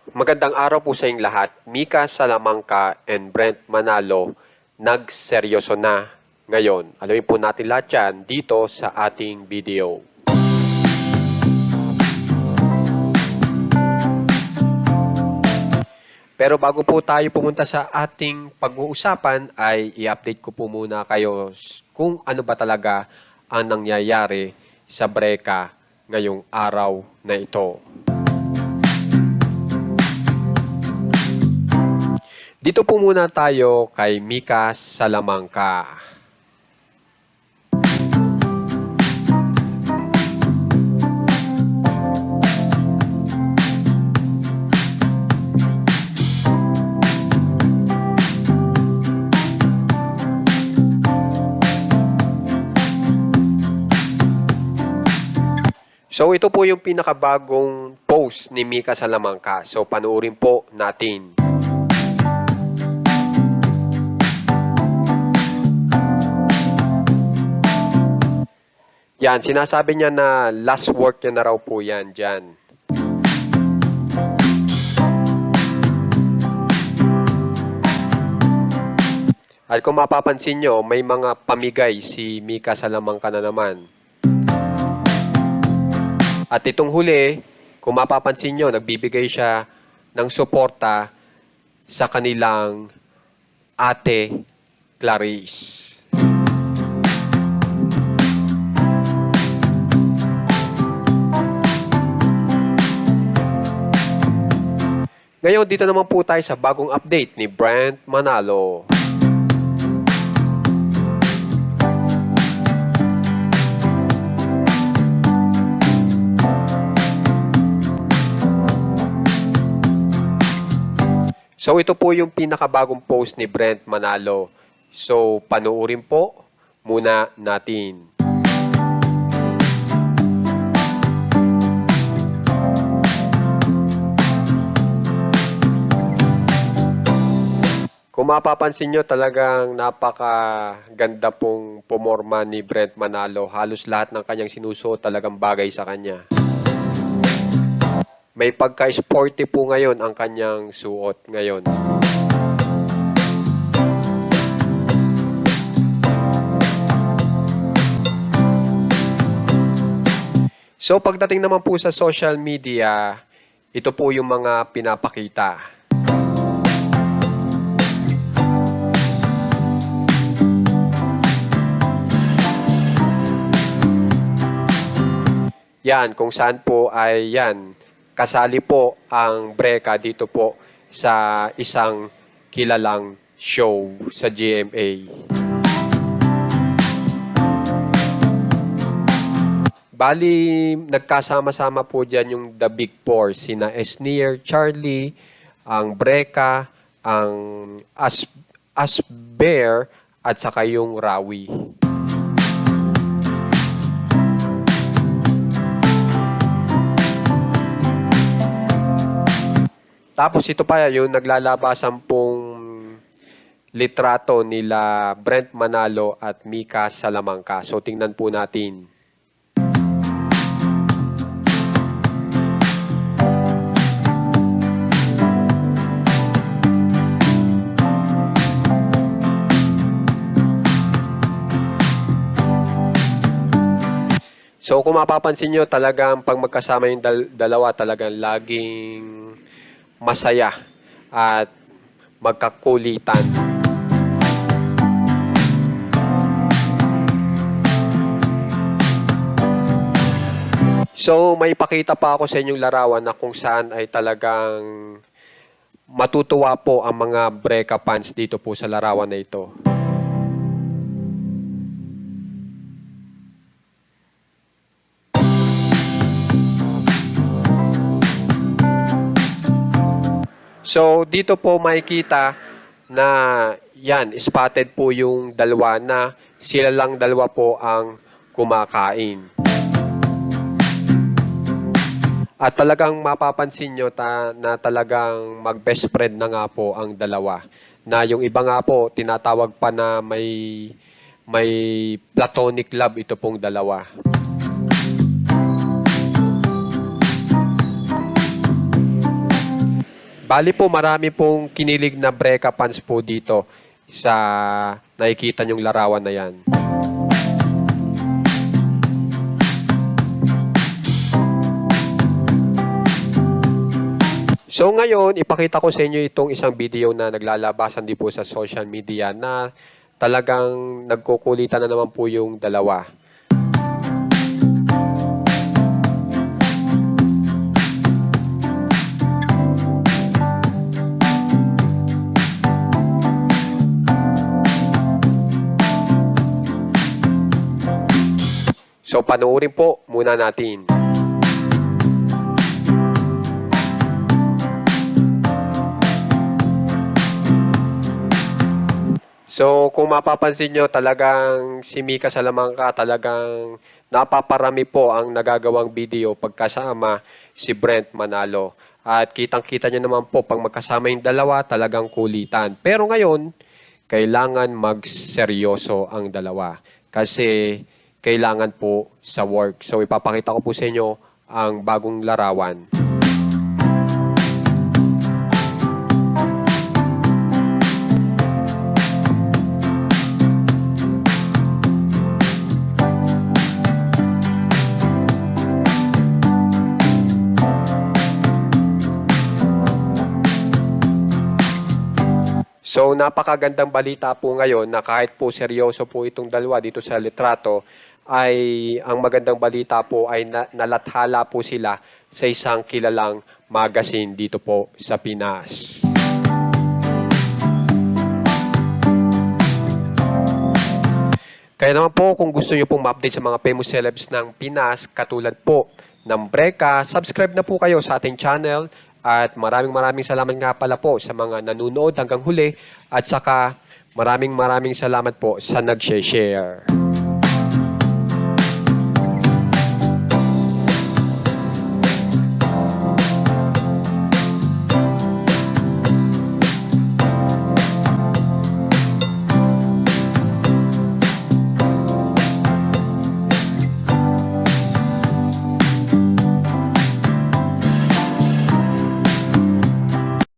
Magandang araw po sa inyong lahat. Mika Salamanca and Brent Manalo nagseryoso na ngayon. Alamin po natin lahat yan dito sa ating video. Pero bago po tayo pumunta sa ating pag-uusapan ay i-update ko po muna kayo kung ano ba talaga ang nangyayari sa Breka ngayong araw na ito. Dito po muna tayo kay Mika Salamanca. So ito po yung pinakabagong post ni Mika Salamanca. So panoorin po natin. Yan, sinasabi niya na last work niya na raw po yan dyan. At kung mapapansin nyo, may mga pamigay si Mika Salamanca na naman. At itong huli, kung mapapansin nyo, nagbibigay siya ng suporta sa kanilang ate Clarice. Ngayon, dito naman po tayo sa bagong update ni Brent Manalo. So, ito po yung pinakabagong post ni Brent Manalo. So, panoorin po muna natin. Kung mapapansin nyo, talagang napakaganda pong pumorma ni Brent Manalo. Halos lahat ng kanyang sinusuot talagang bagay sa kanya. May pagka-sporty po ngayon ang kanyang suot ngayon. So pagdating naman po sa social media, ito po yung mga pinapakita. Yan, kung saan po ay yan. Kasali po ang Breka dito po sa isang kilalang show sa GMA. Bali, nagkasama-sama po dyan yung The Big Four, sina Esnier, Charlie, ang Breka, ang Asbear, at saka yung Rawi. Tapos ito pa yung naglalabasan pong litrato nila Brent Manalo at Mika Salamanca. So tingnan po natin. So kung mapapansin nyo, talagang pag magkasama yung dalawa, talagang laging masaya at magkakulitan. So may pakita pa ako sa inyong larawan na kung saan ay talagang matutuwa po ang mga Breka fans dito po sa larawan na ito. So, dito po makikita na yan, spotted po yung dalawa na sila lang dalawa po ang kumakain. At talagang mapapansin nyo na talagang mag-best friend na nga po ang dalawa. Na yung iba nga po, tinatawag pa na may platonic love ito pong dalawa. Bali po, marami pong kinilig na Breka fans po dito sa nakikita nyong larawan na yan. So ngayon, ipakita ko sa inyo itong isang video na naglalabasan din po sa social media na talagang nagkukulitan na naman po yung dalawa. So panoorin po muna natin. So kung mapapansin nyo, talagang si Mika Salamanca talagang napaparami po ang nagagawang video pagkasama si Brent Manalo. At kitang-kita nyo naman po, pag magkasama yung dalawa, talagang kulitan. Pero ngayon, kailangan magseryoso ang dalawa. Kasi kailangan po sa work. So ipapakita ko po sa inyo ang bagong larawan. So napakagandang balita po ngayon na kahit po seryoso po itong dalawa dito sa litrato, ay ang magandang balita po ay nalathala po sila sa isang kilalang magazine dito po sa Pinas. Kaya naman po, kung gusto nyo pong ma-update sa mga famous celebs ng Pinas, katulad po ng Breka, subscribe na po kayo sa ating channel. At maraming salamat nga pala po sa mga nanonood hanggang huli. At saka maraming salamat po sa nag-share.